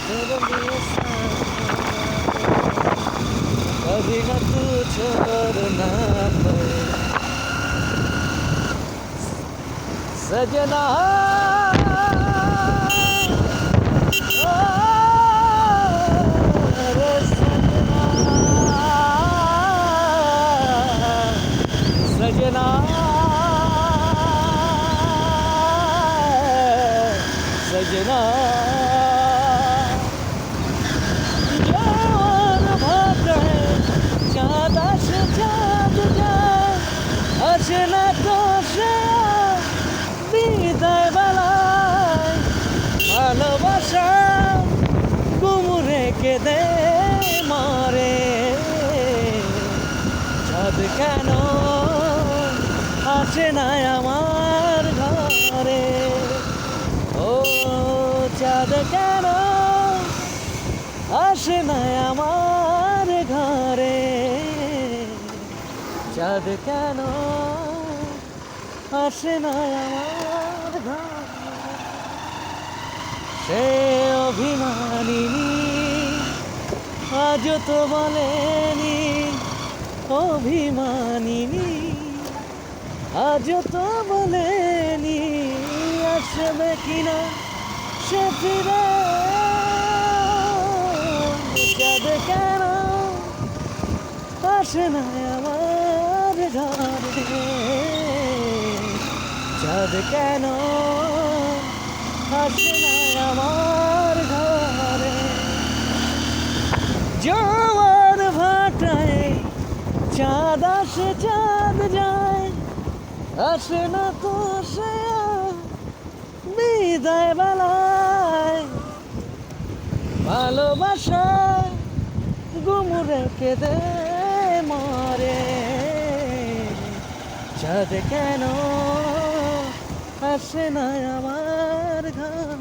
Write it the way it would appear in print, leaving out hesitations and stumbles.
तेरे लिए कभी न तू छोड़ना पाए सजना रे सजना सजना सजना यार भाग है चाँद से चाँद जाए আসে না তো সে বিদায় বেলায় ভালোবাসা গুমরে কেঁদে মারে চাঁদ কেন আসে না আমার ঘরে ও চাঁদ কেন আসে না আমার ঘরে চাঁদ কেন আসে না আমার ঘরে সে অভিমানিনী আজও তো বলেনি অভিমানিনী আজও তো বলেনি আসবে কিনা সে ফিরে চাঁদ কেন আসে না আমার ঘরে চাঁদ কেন আসে না আমার ঘরে জোয়ার ভাটায় চাঁদ আসে চাঁদ যায় আসে না তো সে বিদায় বেলায় ভালোবাসা গুমরে কেঁদে মারে চাঁদ কেন আসে না আমার ঘর